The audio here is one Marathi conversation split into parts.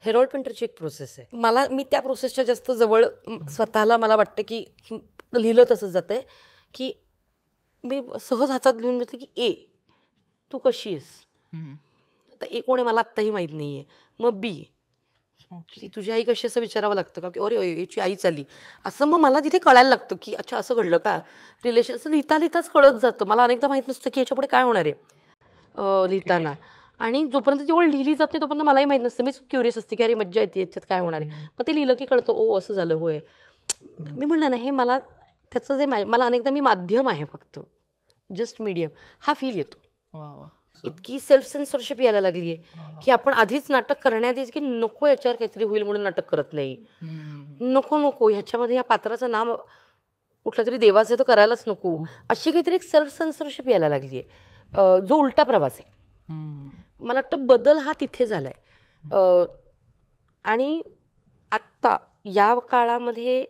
हेरोल्ड पेंटरची एक प्रोसेस आहे. मी त्या प्रोसेसच्या जास्त जवळ स्वतःला मला वाटतं की लिहिलं तसंच जातंय की मी सहज हातात लिहून घेतलं की ए तू कशी आहेस. आता ए कोण आहे मला आत्ताही माहीत नाही आहे. मग बी की तुझी आई कशी असं विचारावं लागतं का की अरे याची आई चालली असं. मग मला तिथे कळायला लागतं की अच्छा असं घडलं का रिलेशन. असं लिहिता लिहिताच कळत जातं. मला अनेकदा माहीत नसतं की याच्यापुढे काय होणार आहे लिहिताना. आणि जोपर्यंत ती ओळ लिहिली जाते तोपर्यंत मलाही माहीत नसतं. मीच क्युरियस असते की अरे मज्जा येते याच्यात काय होणार आहे. मग ते लिहिलं की कळतं ओ असं झालं होय. मी म्हणलं ना हे मला त्याचं जे मला अनेकदा मी माध्यम आहे फक्त जस्ट मीडियम हा फील येतो. इतकी सेल्फ सेन्सरशिप यायला लागली आहे की आपण आधीच नाटक करण्याआधीच की नको याच्यावर काहीतरी होईल म्हणून नाटक करत नाही. नको ह्याच्यामध्ये या पात्राचं नाव कुठल्या तरी देवाचं तर करायलाच नको अशी काहीतरी एक सेल्फ सेन्सरशिप यायला लागली आहे जो उलटा प्रवास आहे. मला वाटतं बदल हा तिथे झालाय. आणि आत्ता या काळामध्ये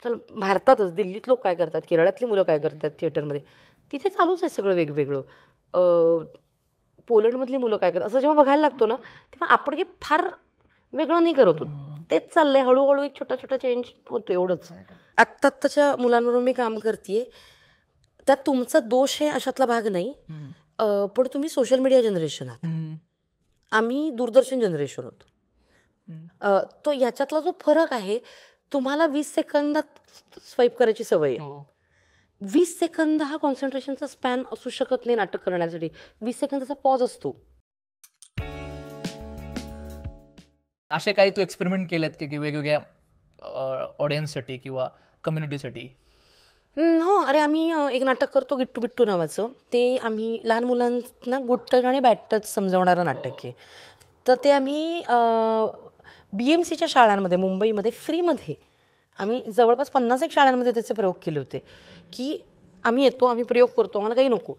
चल भारतातच दिल्लीत लोक काय करतात केरळातली मुलं काय करतात थिएटरमध्ये तिथे चालूच आहे सगळं वेगवेगळं. पोलंडमधली मुलं काय करतात असं जेव्हा बघायला लागतो ना तेव्हा आपण हे फार वेगळं नाही करत होतो. तेच चाललंय हळूहळू एक छोटा चेंज होतो एवढंच. आत्ताच्या मुलांवरून मी काम करते त्यात तुमचा दोष आहे अशातला भाग नाही. पण तुम्ही सोशल मीडिया जनरेशन आहात. आम्ही दूरदर्शन जनरेशन होतो. तो याच्यातला जो फरक आहे तुम्हाला 20 सेकंदात स्वाईप करायची सवय आहे. 20 सेकंद हा कॉन्सन्ट्रेशनचा स्पॅन असू शकत नाही नाटक करण्यासाठी. 20 सेकंदाचा पॉज असतो. असे काही तू एक्सपेरिमेंट केलेत की वेगवेगळ्या ऑडियन्ससाठी किंवा कम्युनिटीसाठी? हो. अरे आम्ही एक नाटक करतो गिट्टू बिट्टू नावाचं. ते आम्ही लहान मुलांना गुड टच आणि बॅड टच समजवणारं नाटक आहे. तर ते आम्ही BMCच्या शाळांमध्ये मुंबईमध्ये फ्रीमध्ये आम्ही जवळपास 50 एक शाळांमध्ये त्याचे प्रयोग केले होते की आम्ही येतो आम्ही प्रयोग करतो आम्हाला काही नको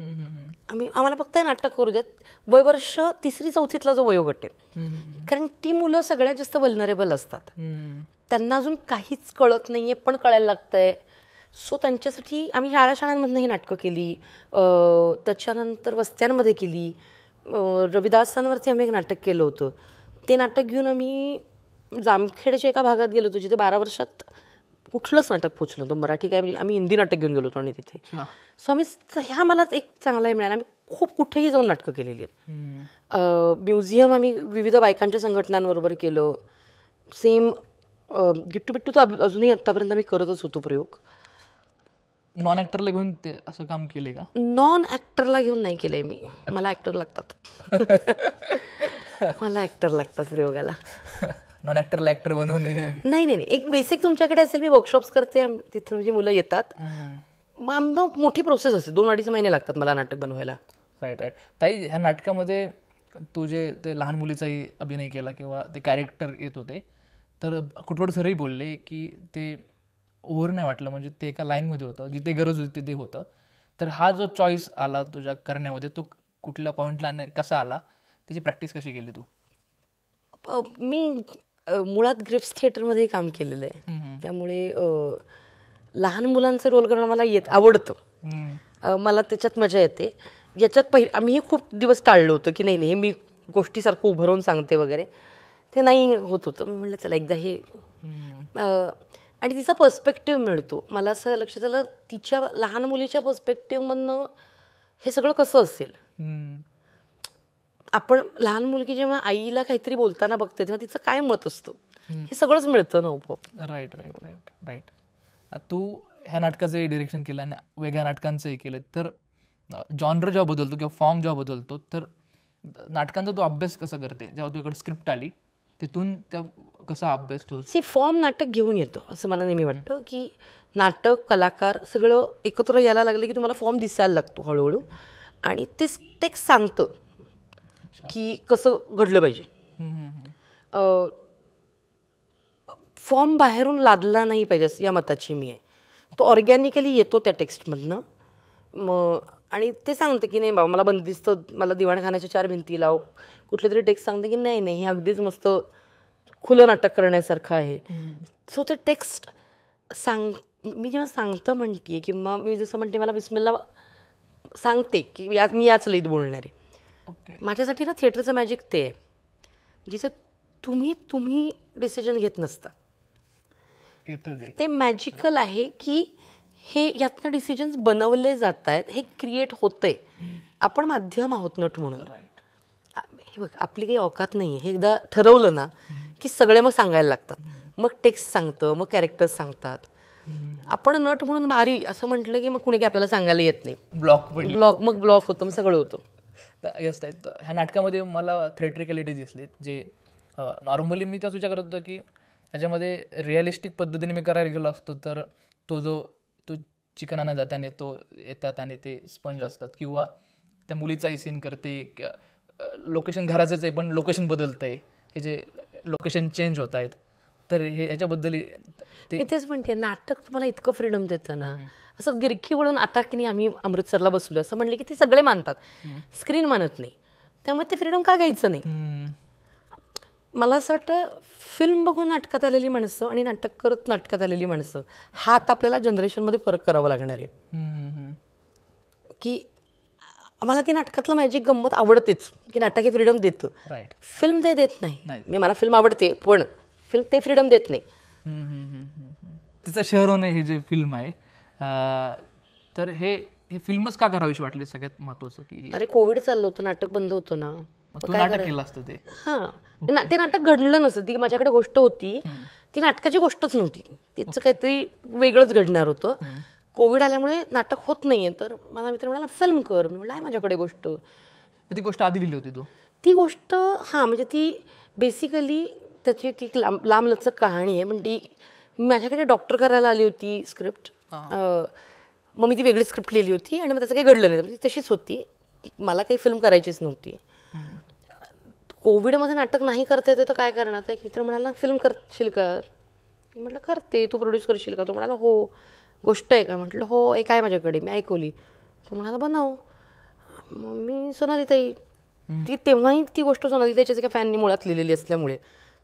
आम्हाला फक्त नाटक करू देत. वयवर्ष 3री-4थीतला जो वयोगट आहे कारण ती मुलं सगळ्यात जास्त वल्नरेबल असतात. त्यांना अजून काहीच कळत नाहीये पण कळायला लागतंय. सो त्यांच्यासाठी आम्ही शाळांमधनं ही नाटकं केली. त्याच्यानंतर वस्त्यांमध्ये केली. रविदासांवरती आम्ही एक नाटक केलं होतं. ते नाटक घेऊन आम्ही जामखेडच्या एका भागात गेलो होतो जिथे 12 वर्षात कुठलंच नाटक पोचलं होतं मराठी काय आम्ही हिंदी नाटक घेऊन गेलो होतो. आणि तिथे सो आम्ही ह्या मला एक चांगलाही मिळाला. आम्ही खूप कुठेही जाऊन नाटकं केलेली आहेत. म्युझियम आम्ही विविध बायकांच्या संघटनांबरोबर केलं. सेम गिट्टू बिट्टू तर अजूनही आत्तापर्यंत आम्ही करतच होतो प्रयोग. नॉन ॲक्टरला घेऊन ते असं काम केले का? नॉन ॲक्टरला घेऊन नाही केलंय मी. मला ॲक्टर लागतात. मला ॲक्टर लागतात प्रयोगाला. नॉन ॲक्टरला ॲक्टर बनवून नाही एक बेसिक तुमच्याकडे असेल. मी वर्कशॉप्स करते तिथून जी मुलं येतात मग आमचं मोठी प्रोसेस असते. 2-2.5 महिने लागतात मला नाटक बनवायला. राईट. ताई ह्या नाटकामध्ये तू जे ते लहान मुलीचाही अभिनय केला किंवा ते कॅरेक्टर येत होते तर कुठवड सरही बोलले की ते ओव्हर नाही वाटलं म्हणजे ते एका लाईनमध्ये होतं जिथे गरज होती ते होतं. तर हा जो चॉईस आला तुझ्या करण्यामध्ये तो कुठल्या पॉईंटला कसा आला त्याची प्रॅक्टिस कशी केली तू? मी मुळात ग्रिप्स थिएटरमध्ये काम केलेलं आहे त्यामुळे लहान मुलांचं रोल करणं मला आवडतं. मला त्याच्यात मजा येते. याच्यात आम्ही खूप दिवस टाळलं होतं की नाही मी गोष्टीसारखं उभं राहून सांगते वगैरे. ते नाही होत होतं. मी म्हटलं चला एकदा हे आणि तिचा पर्स्पेक्टिव्ह मिळतो. मला असं लक्षात आलं तिच्या लहान मुलीच्या पर्स्पेक्टिव्हमधनं हे सगळं कसं असेल. आपण लहान मुलगी जेव्हा आईला काहीतरी बोलताना बघते तेव्हा तिचं काय मत असतं हे सगळंच मिळतं ना. राईट. तू ह्या नाटकाचंही डिरेक्शन केलं आणि वेगळ्या नाटकांचंही केलं तर जॉनर जेव्हा बदलतो किंवा फॉर्म जेव्हा बदलतो तर नाटकांचा तू अभ्यास कसा करते? जेव्हा तुझ्याकडे स्क्रिप्ट आली तिथून त्या कसा अभ्यास ठेवतो? फॉर्म नाटक घेऊन येतो असं मला नेहमी वाटतं की नाटक कलाकार सगळं एकत्र यायला लागलं की तुम्हाला फॉर्म दिसायला लागतो हळूहळू आणि ते टेक्स्ट सांगतं की कसं घडलं पाहिजे. फॉर्म बाहेरून लादला नाही पाहिजे या मताची मी आहे. तो ऑर्गॅनिकली येतो त्या टेक्स्टमधनं. मग आणि ते सांगतं की नाही बाबा मला बंदिस्त मला दिवाणखान्याच्या 4 भिंती लाव. कुठले तरी टेक्स्ट सांगतं की नाही हे अगदीच मस्त खुलं नाटक करण्यासारखं आहे. सो ते टेक्स्ट मी जेव्हा सांगतं म्हणते किंवा मी जसं म्हणते मला बिस्मिल्ला सांगते की मी याच लईत बोलणार आहे. माझ्यासाठी ना थिएटरचं मॅजिक ते आहे जिथे तुम्ही तुम्ही डिसिजन घेत नसता. येतं ते. ते मॅजिकल आहे की हे यातनं डिसिजन्स बनवले जात आहेत, हे क्रिएट होतंय. आपण माध्यम आहोत नट म्हणून. हे बघ, आपली काही औकात नाही आहे. हे एकदा ठरवलं ना की सगळे मग सांगायला लागतात. मग टेक्स्ट सांगतं, मग कॅरेक्टर्स सांगतात. आपण नट म्हणून भारी असं म्हटलं की मग कुणी काही आपल्याला सांगायला येत नाही. ब्लॉक ब्लॉक होतं, मग सगळं होतं. येस आहेत. ह्या नाटकामध्ये मला थेट्रिकॅलिटी दिसली जे नॉर्मली मी त्याच विचार करत होतो की त्याच्यामध्ये रिअलिस्टिक पद्धतीने मी करायला गेलो असतो तर तो चिकन आणा जाताने तो येतात आणि ते स्पंज असतात किंवा त्या मुलीचाही सीन करते. लोकेशन घराचंच आहे पण लोकेशन बदलतं आहे, हे जे लोकेशन चेंज होत आहेत. तर हे याच्याबद्दल मी तेच म्हणते, नाटक तुम्हाला इतकं फ्रीडम देतं ना. असं गिरकी वळून आता की नाही आम्ही अमृतसरला बसलो असं म्हणले की ते सगळे मानतात, स्क्रीन मानत नाही. त्यामुळे ते फ्रीडम का घ्यायचं नाही. मला असं वाटतं फिल्म बघून नाटकात आलेली माणसं आणि नाटक करत नाटकात आलेली माणसं हा आता आपल्याला जनरेशनमध्ये फरक करावा लागणार आहे. की मला ती नाटकातलं मॅजिक गंमत आवडतेच की नाटक हे फ्रीडम देतं. राईट. फिल्म ते देत नाही. मी मला फिल्म आवडते पण फिल्म ते फ्रीडम देत नाही. तिचं शहर होणं हे जे फिल्म आहे तर हे फिल्मच का करावीशी वाटली सगळ्यात महत्वाचं की अरे कोविड चाललं होतं, नाटक बंद होतं ना. तू नाटक केलं असतं ते. हां, ते नाटक घडलं नसतं. ती माझ्याकडे गोष्ट होती, ती नाटकाची गोष्टच नव्हती, तिचं काहीतरी वेगळंच घडणार होतं. कोविड आल्यामुळे नाटक होत नाहीये, तर माझा मित्र म्हणाला फिल्म कर. मी म्हटलं आहे माझ्याकडे गोष्ट. ती गोष्ट आधी लिहिली होती तू? ती गोष्ट म्हणजे ती बेसिकली त्याची ती लांबलचक कहाणी आहे. पण ती माझ्याकडे डॉक्टर करायला आली होती स्क्रिप्ट. मग मी ती वेगळी स्क्रिप्ट लिहिली होती आणि मग त्याचं काही घडलं नाही. ती तशीच होती, मला काही फिल्म करायचीच नव्हती. कोविडमध्ये नाटक नाही करता येते तर काय करणार. तर एक मित्र म्हणाला फिल्म करशील का. मी म्हटलं करते, तू प्रोड्यूस करशील का. तो म्हणाला हो. गोष्ट आहे का. म्हटलं हो एक आहे माझ्याकडे, मी ऐकवली. तो म्हणाला बनव. मग मी सोनालीताई, ती तेव्हाही ती गोष्ट सोनालीताईच्या एका फॅननी मुळात लिहिलेली असल्यामुळे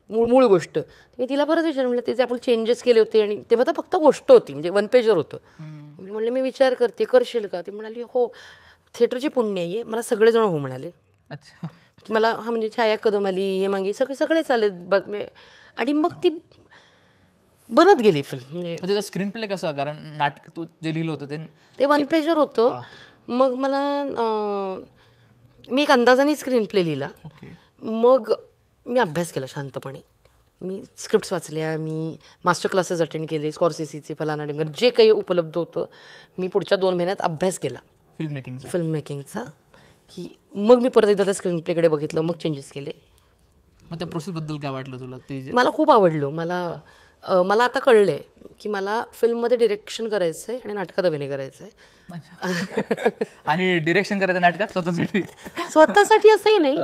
मूळ गोष्ट मी तिला परत विचारलं. म्हटलं तिचे आपण चेंजेस केले होते आणि तेव्हा तर फक्त गोष्ट होती, म्हणजे 1 पेजर होतं. मी म्हणले मी विचार करते, करशील का. ती म्हणाली हो. थिएटरची पुण्य आहे, मला सगळेजण हो म्हणाले. अच्छा. मला म्हणजे छाया कदम आली, हे मागे सगळेच आले. आणि मग ती बनत गेली फिल्म. त्याचा स्क्रीन प्ले कसा, कारण नाटक तू जे लिहिलं होतं ते 1 पेजर होतं. मग मला मी एक अंदाजाने स्क्रीन प्ले लिहिला. मग मी अभ्यास केला शांतपणे. मी स्क्रिप्ट्स वाचल्या, मी मास्टर क्लासेस अटेंड केले, स्कॉर्सेसीचे, फलाना डिंगर, जे काही उपलब्ध होतं मी पुढच्या 2 महिन्यात अभ्यास केला फिल्म मेकिंगचा. की मग मी परत एकदा त्या स्क्रीन प्लेकडे बघितलं, मग चेंजेस केले. मग त्या प्रोसेसबद्दल काय वाटलं तुला ते? मला खूप आवडलं. मला आता कळलं आहे की मला फिल्ममध्ये डिरेक्शन करायचं आहे आणि नाटकात अभिनय करायचं आहे. आणि डिरेक्शन करायचं नाटकात स्वतःसाठी असंही नाही.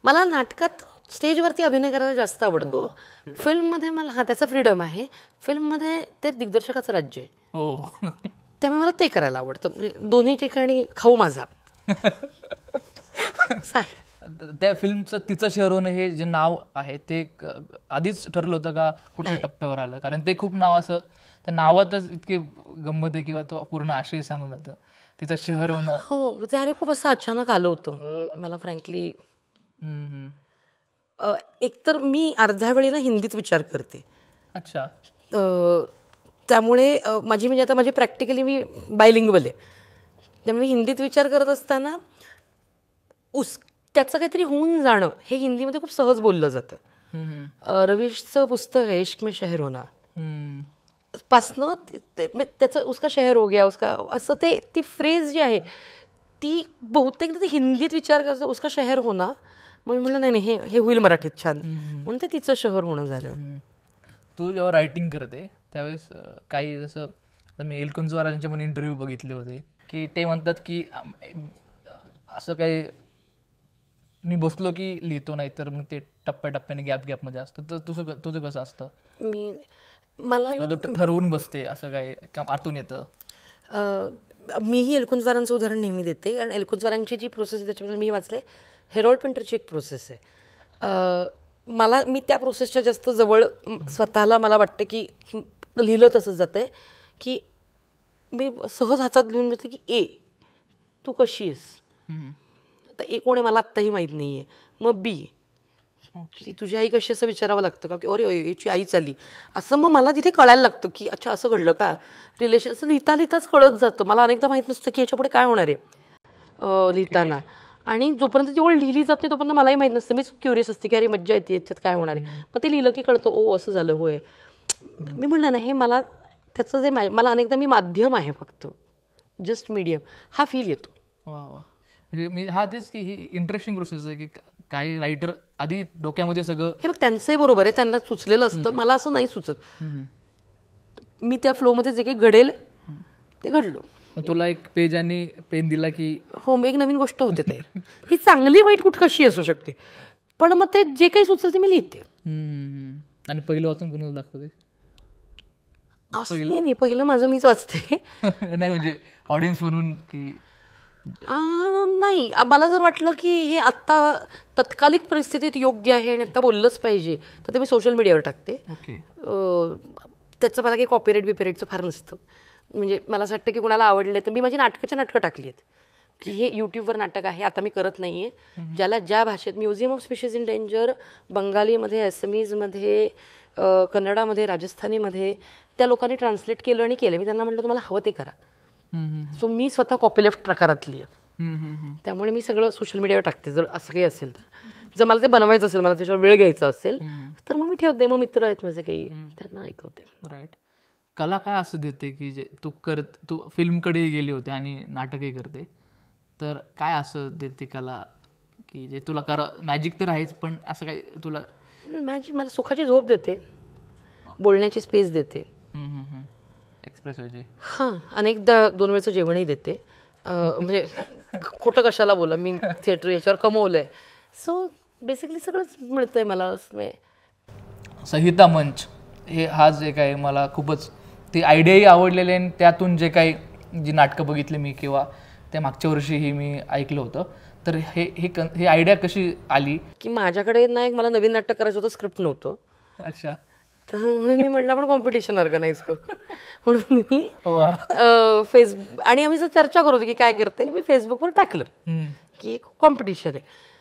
मला नाटकात स्टेजवरती अभिनय करायला जास्त आवडतो. फिल्ममध्ये मला त्याचा फ्रीडम आहे. फिल्ममध्ये ते दिग्दर्शकाचं राज्य आहे. हो. त्यामुळे मला ते करायला आवडतं. म्हणजे दोन्ही ठिकाणी खाऊ माझा. त्या फिल्मचं तिचं शहर होणं हे जे नाव आहे ते आधीच ठरलं होतं का कुठल्या टप्प्यावर आलं? कारण ते खूप नाव असं त्या नावातच इतके गंमत आहे किंवा तो पूर्ण आशय सांगून जातं तिचं शहर होणं. हो, ते अरे खूप असं अचानक आलं होतं मला फ्रँकली. एकतर मी अर्ध्या वेळेला हिंदीत विचार करते. अच्छा. त्यामुळे म्हणजे आता माझी प्रॅक्टिकली मी बायलिंग्वल आहे. त्यामुळे हिंदीत विचार करत असताना त्याचं काहीतरी होऊन जाणं हे हिंदीमध्ये खूप सहज बोललं जातं. रवीशचं पुस्तक आहे इश्क में शहर होना पासनं त्याचं उसका शहर हो गया उसका असं ती फ्रेज जी आहे ती बहुतेक ते हिंदीत विचार करतं उसका शहर होना. मग म्हटलं नाही हे होईल मराठीत छान, म्हणून ते तिचं शहर होणं झालं. तू जेव्हा रायटिंग करते त्यावेळेस काही जसं मी एलकुंचवारांचे पण इंटरव्ह्यू बघितले होते की ते म्हणतात की असं काही मी बसलो की लिहितो, नाही तर मग ते टप्प्याटप्प्याने गॅपमध्ये असतं. तर तुझं कसं असतं? मला ठरवून बसते असं काय काम आतून येतं? मीही एलकुंचवारांचं उदाहरण नेहमी देते, कारण एलकुंचवारांची जी प्रोसेस आहे त्याच्यामध्ये मी वाचले हेरोल्ड पिंटरची एक प्रोसेस आहे. मी त्या प्रोसेसच्या जास्त जवळ स्वतःला मला वाटतं की लिहिलं तसंच जातं आहे की मी सहज हातात लिहून घेतलं की ए तू कशी आहेस. आता ए कोण आहे मला आत्ताही माहीत नाही आहे. मग बी की तुझी आई कशी, असं विचारावं लागतं का, की अरे याची आई चालली असं. मग मला तिथे कळायला लागतं की अच्छा असं घडलं का रिलेशन. असं लिहिता लिहिताच कळत जातं. मला अनेकदा माहीत नसतं की याच्या पुढे काय होणार आहे लिहिताना. आणि जोपर्यंत ती ओळ लिहिली जात नाही तोपर्यंत मलाही माहीत नसतं. मी क्युरियस असते की अरे मज्जा येते याच्यात काय होणार आहे. मग ते लिहिलं की कळतं ओ असं झालं होय. मी म्हणलं ना हे मला त्याचं जे मला अनेकदा मी माध्यम आहे फक्त, जस्ट मीडियम, हा फील येतो. वा वा. म्हणजे मी तेच की ही इंटरेस्टिंग प्रोसेस आहे की काही रायटर आधी डोक्यामध्ये सगळं. हे बघ त्यांचंही बरोबर आहे, त्यांना सुचलेलं असतं, मला असं नाही सुचत. मी त्या फ्लोमध्ये जे काही घडेल ते घडलो. तुला एक पेज आणि पेन दिला की हो, एक नवीन गोष्ट होते ते. ही चांगली वाईट कुठ कशी असू शकते, पण मग ते जे काही सुचलं ते मी लिहिते. आणि पहिलं वाचून कोणाला दाखवते? असं नाही, पहिलं माझं मीच वाचते. नाही म्हणजे ऑडियन्स म्हणून की नाही, मला जर वाटलं की हे आत्ता तत्कालिक परिस्थितीत योग्य आहे आणि आत्ता बोललंच पाहिजे तर ते मी सोशल मीडियावर टाकते. ओके. त्याचं मला काही कॉपीराईट बिपीराईटचं फार नसतं. म्हणजे मला असं वाटतं की कुणाला आवडले तर मी माझी नाटकं टाकली आहेत की हे यूट्यूबवर नाटक आहे, आता मी करत नाही आहे. ज्याला ज्या भाषेत, museum of species in danger बंगालीमध्ये, असमीजमध्ये, कन्नडामध्ये, राजस्थानीमध्ये त्या लोकांनी ट्रान्सलेट केलं आणि केलं. मी त्यांना म्हटलं तुम्हाला हवं ते करा. सो मी स्वतः कॉपीलेफ्ट प्रकारातली आहे, त्यामुळे मी सगळं सोशल मीडियावर टाकते. जर असं काही असेल तर, जर मला ते बनवायचं असेल, मला त्याच्यावर वेळ घ्यायचा असेल तर मग मी ठेवते. मग मित्र आहेत माझे काही, त्यांना ऐकवते. राईट. कला काय असं देते की जे तू फिल्मकडेही गेली होते आणि नाटकही करते, तर काय असं देते कला की जे तुला मॅजिक तर आहेच पण असं काय तुला? मला सुखाची झोप देते, बोलण्याची स्पेस देते, एक्सप्रेस व्हायचे. हां, अनेकदा 2 वेळचं जेवणही देते. म्हणजे खोटं कशाला बोला, मी थिएटर याच्यावर कमवलं आहे. सो बेसिकली सगळंच मिळतंय मला. संहिता मंच हा जे काही मला खूपच ती आयडियाही आवडलेली आहे आणि त्यातून जे काही जी नाटकं बघितली मी किंवा त्या मागच्या वर्षीही मी ऐकलं होतं, तर हे आयडिया कशी आली? की माझ्याकडे ना एक मला नवीन नाटक करायचं होतं, स्क्रिप्ट नव्हतं. अच्छा. तर मी म्हटलं आपण कॉम्पिटिशन ऑर्गनाईज करू. म्हणून मी फेसबुक आणि आम्ही जर चर्चा करत होतो की काय करते, मी फेसबुकवर टाकलं की एक कॉम्पिटिशन आहे.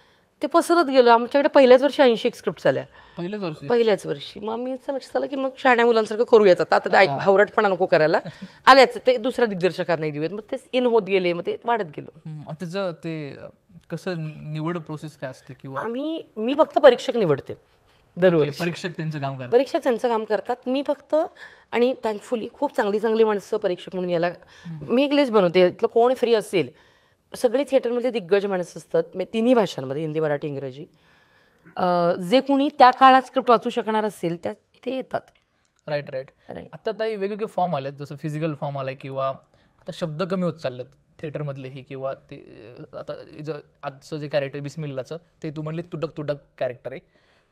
ते पसरत गेलं. आमच्याकडे पहिल्याच वर्षी 80 स्क्रिप्ट आल्या. पहिल्याच वर्षी. मग मी लक्षात आलं की मग शाळ्या मुलांसारखं करूयात आता हावरटपणा नको करायला. आल्याच ते दुसऱ्या दिग्दर्शकांनाही देऊयात. मग ते इन होत गेले, मग ते वाढत गेलो. त्याचं ते कसं निवड प्रोसेस काय असते? किंवा मी फक्त परीक्षक निवडते दरवर्षी. परीक्षक त्यांचं काम करतात. मी फक्त, आणि थँकफुली खूप चांगली माणसं परीक्षक म्हणून याला मी एक लिस्ट बनवते. इथलं कोण फ्री असेल, सगळे थिएटरमध्ये दिग्गज माणसं असतात, तिन्ही भाषांमध्ये, हिंदी, मराठी, इंग्रजी. जे कोणी त्या काळात स्क्रिप्ट वाचू शकणार असेल ते येतात. राईट. आता काही वेगवेगळे फॉर्म आलेत, जसं फिजिकल फॉर्म आलाय किंवा आता शब्द कमी होत चाललेत थिएटरमधलेही, किंवा ते आता आजचं जे कॅरेक्टर बिस्मिल्लाचं ते तू म्हणले तुटक कॅरेक्टर आहे.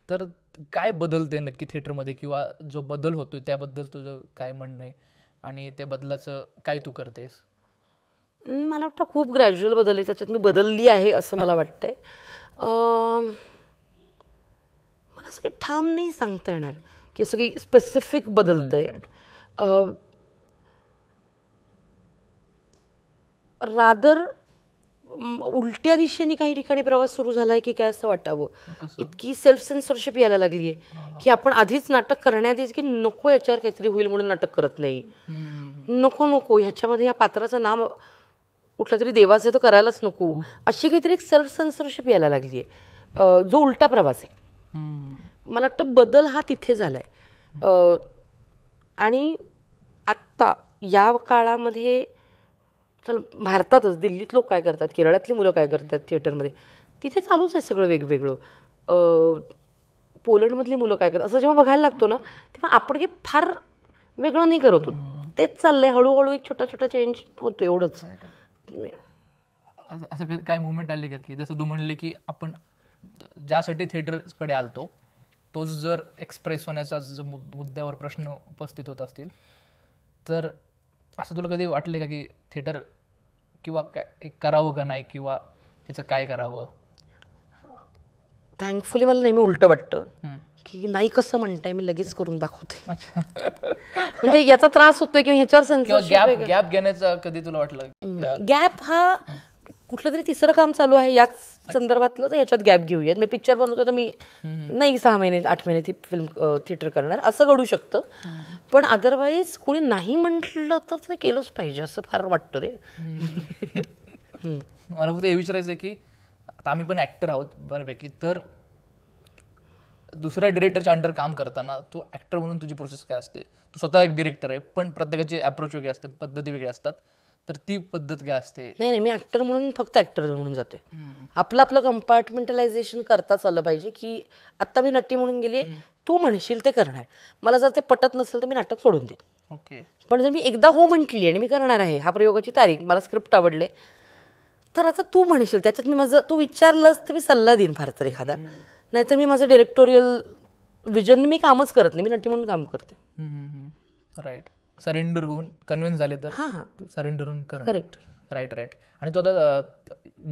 तर काय बदलते नक्की थिएटरमध्ये, किंवा जो बदल होतोय त्याबद्दल तुझं काय म्हणणं आहे आणि त्या बदलाचं काय तू करतेस? मला वाटतं खूप ग्रॅज्युअल बदल आहे, त्याच्यात मी बदलली आहे असं मला वाटतंय. मला असं काही ठाम नाही सांगता येणार की असं काही स्पेसिफिक बदलतंय. रादर उलट्या दिशेने काही ठिकाणी प्रवास सुरू झालाय की काय असं वाटावं. इतकी सेल्फ सेन्सरशिप यायला लागली आहे की आपण आधीच नाटक करण्याआधीच की नको याच्यावर काहीतरी होईल म्हणून नाटक करत नाही. नको ह्याच्यामध्ये या पात्राचं नाम कुठलं तरी देवाचं तो करायलाच नको, अशी काहीतरी एक सेल्फ सेन्सरशिप यायला लागली आहे, जो उलटा प्रवास आहे. मला वाटतं बदल हा तिथे झालाय. आणि आत्ता या काळामध्ये चल भारतातच, दिल्लीत लोक काय करतात, केरळातली मुलं काय करतात थिएटरमध्ये, तिथे चालूच आहे सगळं वेगवेगळं. पोलंडमधली मुलं काय करतात, असं जेव्हा बघायला लागतो ना तेव्हा आपण हे फार वेगळं नाही करत होतो. तेच चाललंय, हळूहळू एक छोटा चेंज होतो, एवढंच. असं काय मुवमेंट आली का की जसं तू म्हणले की आपण ज्यासाठी थिएटरकडे आलतो तोच जर एक्सप्रेस होण्याचा जो मुद्द्यावर प्रश्न उपस्थित होत असतील, तर असं तुला कधी वाटले का की थिएटर किंवा काय करावं का नाही, किंवा त्याचं काय करावं? थँकफुली मला नेहमी उलटं वाटतं की नाही कसं म्हणताय, मी लगेच करून दाखवते. म्हणजे याचा त्रास होतोय किंवा ह्याच्यावर गॅप घेण्याचा कधी तुला वाटलं? गॅप हा कुठलं तरी तिसरं काम चालू आहे याच संदर्भातलं, तर याच्यात गॅप घेऊयात. मी पिक्चर बनवतो तर मी नाही 6 महिने 8 महिने ती फिल्म थिएटर करणार, असं घडू शकतं. पण अदरवाईज कोणी नाही म्हटलं तर ते केलंच पाहिजे असं फार वाटतं रे. मला फक्त हे विचारायचं आहे की आता आम्ही पण ऍक्टर आहोत बऱ्यापैकी, तर दुसऱ्या डिरेक्टरच्या अंडर काम करताना तू ऍक्टर म्हणून तुझी प्रोसेस काय असते? तू स्वतः एक डिरेक्टर आहे, पण प्रत्येकाची अप्रोच वेगळी असते, पद्धती वेगळी असतात, तर ती पद्धत काय असते? नाही, मी ऍक्टर म्हणून फक्त ऍक्टर म्हणून जाते. आपलं कंपार्टमेंटलायझेशन करताच आलं पाहिजे की आता मी नटी म्हणून गेली, तू म्हणशील ते करणार. मला जर ते पटत नसेल तर मी नाटक सोडून देईन. ओके. पण जर मी एकदा हो म्हटली आणि मी करणार आहे, हा प्रयोगाची तारीख, मला स्क्रिप्ट आवडले, तर आता तू म्हणशील त्याच्यात मी माझं, तू विचारलंस तर मी सल्ला देईन फार तर एखादा. नाहीतर मी माझं डिरेक्टोरियल विजन मी कामच करत नाही, मी नटी म्हणून काम करते. राईट. सरेंडर होऊन कन्व्हिन्स झाले तर सरेंडर होऊन कर. करेक्ट. राईट. आणि तू आता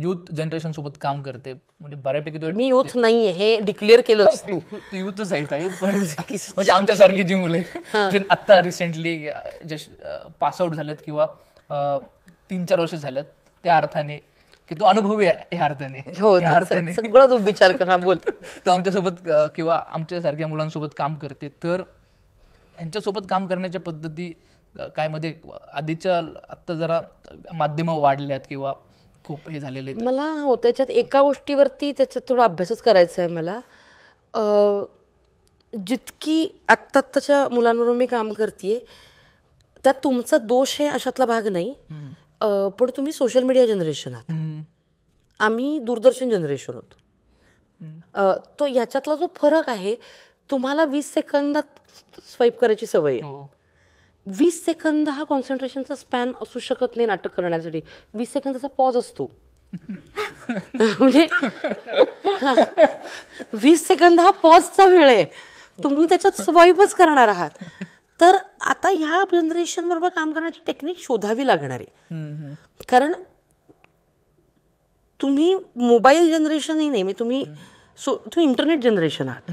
युथ जनरेशन सोबत काम करते, म्हणजे बऱ्यापैकी तू मी यूथ नाहीये हे डिक्लेअर केलं तू युथच आहे, पण म्हणजे आमच्यासारखी जी मुले आता रिसेंटली पास आउट झालेत किंवा 3-4 वर्ष झाल्यात, त्या अर्थाने की तू अनुभवी आहे ह्या अर्थाने. हो, सगळं तू विचार कर. बोल. तू आमच्यासोबत किंवा आमच्यासारख्या मुलांसोबत काम करते, तर यांच्यासोबत काम करण्याच्या पद्धती काय? मध्ये आधीच्या आत्ता जरा माध्यमं वाढल्यात किंवा खूप हे झालेले आहेत. मला त्याच्यात एका गोष्टीवरती त्याच्यात थोडा अभ्यासच करायचा आहे मला. जितकी आत्ताच्या मुलांबरोबर मी काम करते त्यात तुमचा दोष आहे अशातला भाग नाही, पण तुम्ही सोशल मीडिया जनरेशन आहात, आम्ही दूरदर्शन जनरेशन होतो. तो याच्यातला जो फरक आहे, तुम्हाला 20 सेकंदात स्वाईप करायची सवय आहे. 20 सेकंद हा कॉन्सन्ट्रेशनचा स्पॅन असू शकत नाही नाटक करण्यासाठी. 20 सेकंदाचा पॉज असतो. म्हणजे 20 सेकंद हा पॉजचा वेळ आहे, तुम्ही त्याच्यात स्वाईपच करणार आहात. तर आता ह्या जनरेशन बरोबर काम करण्याची टेक्निक शोधावी लागणार आहे. कारण तुम्ही मोबाईल जनरेशनही नाही, तुम्ही इंटरनेट जनरेशन आहात.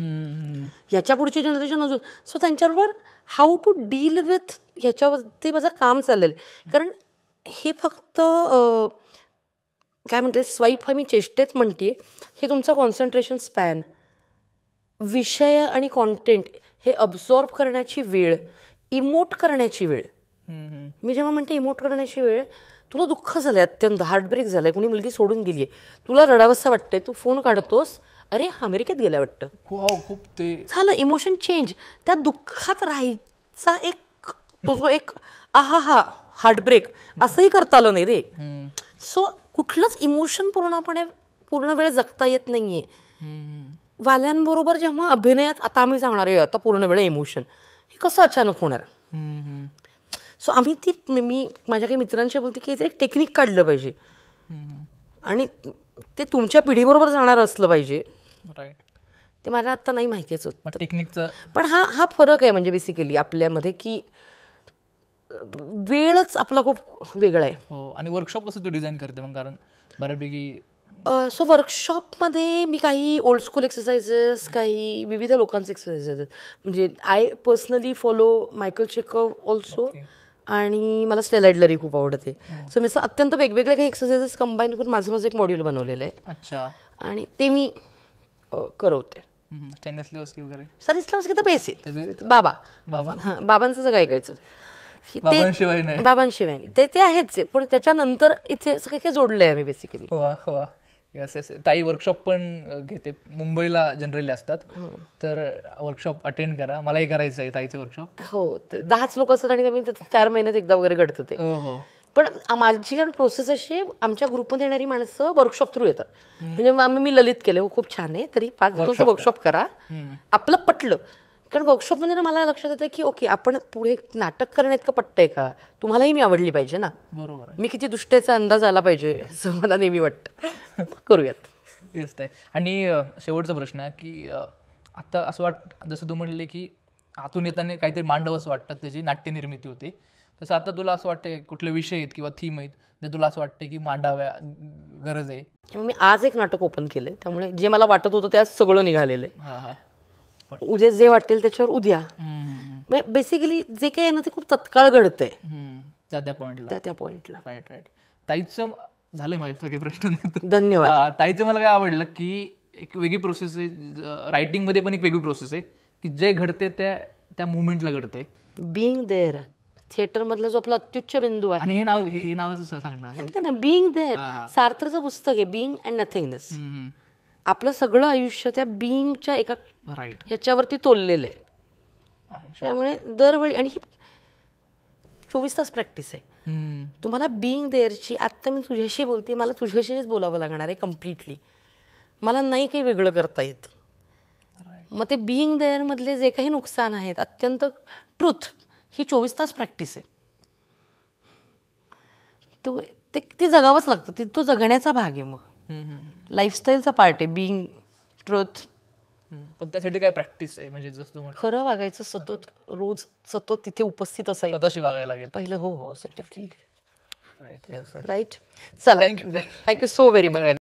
याच्या पुढची जनरेशन अजून. सो त्यांच्याबरोबर हाऊ टू डील विथ ह्याच्यावरती माझं काम चाललेलं आहे. कारण हे फक्त काय म्हणते स्वाईप हा मी चेष्टेत म्हणते, हे तुमचा कॉन्सन्ट्रेशन स्पॅन, विषय आणि कॉन्टेंट हे अब्सॉर्ब करण्याची वेळ, इमोट करण्याची वेळ. मी जेव्हा म्हणते इमोट करण्याची वेळ, तुला दुःख झालंय, अत्यंत हार्टब्रेक झालंय, कोणी मुलगी सोडून गेली आहे, तुला रडावंसं वाटतंय, तू फोन काढतोस, अरे अमेरिकेत गेल्या वाटतं, खूप ते झालं इमोशन चेंज. त्या दुःखात राहायचा एक आहा हार्टब्रेक असंही करता आलं नाही रे. सो कुठलंच इमोशन पूर्ण वेळ जगता येत नाहीये. वाल्यांबरोबर जेव्हा अभिनयात आता आम्ही सांगणार आहे आता पूर्ण वेळ इमोशन, हे कसं अचानक होणार? सो आम्ही मी माझ्या काही मित्रांशी बोलते की एक टेक्निक काढलं पाहिजे आणि ते तुमच्या पिढीबरोबर जाणार असलं पाहिजे. ते मला आता नाही माहितीच होत टेक्निकचं. पण हा फरक आहे म्हणजे बेसिकली आपल्यामध्ये की वेळच आपला खूप वेगळा आहे. हो. आणि वर्कशॉप कसं तू डिझाईन करते मग? कारण बऱ्यापैकी सो वर्कशॉपमध्ये मी काही ओल्ड स्कूल एक्सरसाइजेस, काही विविध लोकांचे एक्सरसाइजेस, म्हणजे I personally follow Michael Chekhov also, आणि मला स्टेला एडलर खूप आवडते. सो मी अत्यंत वेगवेगळे काही एक्सरसाइजेस कंबाईन करून माझं एक मॉड्यूल बनवलेलं आहे. अच्छा. आणि ते मी करवते. स्टेनलेसली वगैरे सर तर बेसिक बाबा हां बाबांचं सगळं ऐकायचं, बाबांशिवाय ते आहेच, पण त्याच्यानंतर इथे सगळं काही जोडलं आहे आम्ही बेसिकली. येस. ताई वर्कशॉप पण घेते, मुंबईला जनरली असतात, तर वर्कशॉप अटेंड करा. मलाही करायचं आहे ताईचं वर्कशॉप. हो, 10 लोक असतात आणि मी 4 महिन्यात एकदा वगैरे घडतं ते. पण माझी प्रोसेस अशी, आमच्या ग्रुपमध्ये येणारी माणसं वर्कशॉप थ्रू येतात. म्हणजे मी ललित केलं, खूप छान आहे, तरी 5 दिवस वर्कशॉप करा, आपलं पटलं. कारण वर्कशॉपमध्ये ना मला लक्षात येतं की ओके आपण पुढे नाटक करणं इतकं पटतंय का, तुम्हालाही मी आवडली पाहिजे ना, बरोबर, मी किती दुष्टेचा अंदाज आला पाहिजे असं मला नेहमी वाटतं. करूयात. तेच आहे. आणि शेवटचा प्रश्न आहे की आता असं जसं तू म्हणले की आतून येताना काहीतरी मांडव असं वाटतं, त्याची नाट्य निर्मिती होते, तसं आता तुला असं वाटतं कुठले विषय आहेत किंवा थीम आहेत ते तुला असं वाटतं की मांडाव्या गरज आहे? मी आज एक नाटक ओपन केलंय, त्यामुळे जे मला वाटत होतं ते आज सगळं निघालेलं आहे. उद्या जे वाटेल त्याच्यावर उद्या. बेसिकली जे काही आहे ना ते खूप तत्काळ घडतंय त्या पॉइंटला. त्या पॉइंटला. राईट. ताईचं झाले माझे सगळे प्रश्न. धन्यवाद. ताईचं मला काय आवडलं की एक वेगळी प्रोसेस आहे, रायटिंग मध्ये पण एक वेगळी प्रोसेस आहे की जे घडते त्या त्या मुवमेंटला घडते. बिईंग देअर, थिएटर मधला जो आपला अत्युच्च बिंदू आहे. आणि हे नाव सांगणार. बिईंग देअर, सार्थचं पुस्तक आहे बिईंग अँड नथिंगनेस. आपलं सगळं आयुष्य त्या बिईंगच्या एका राईट. ह्याच्यावरती तोललेलं आहे. त्यामुळे दरवेळी, आणि 24 तास प्रॅक्टिस आहे. तुम्हाला बिईंग देअरची, आत्ता मी तुझ्याशी बोलते, मला तुझ्याशीच बोलावं लागणार आहे कम्प्लिटली. मला नाही काही वेगळं करता येत. मग ते बिईंग देअर मधले जे काही नुकसान आहेत, अत्यंत ट्रुथ ही 24 तास प्रॅक्टिस आहे. तो ते जगावंच लागतं. तो जगण्याचा भाग आहे. मग लाईफस्टाईलचा पार्ट आहे बिईंग, ट्रुथ. पण त्यासाठी काय प्रॅक्टिस आहे, म्हणजे जसं तुम्हाला खरं वागायचं, सतत रोज सतत तिथे उपस्थित असायचं स्वतःशी वागायला लागेल पहिलं. हो, राईट. चला, थँक्यू सो व्हेरी मच.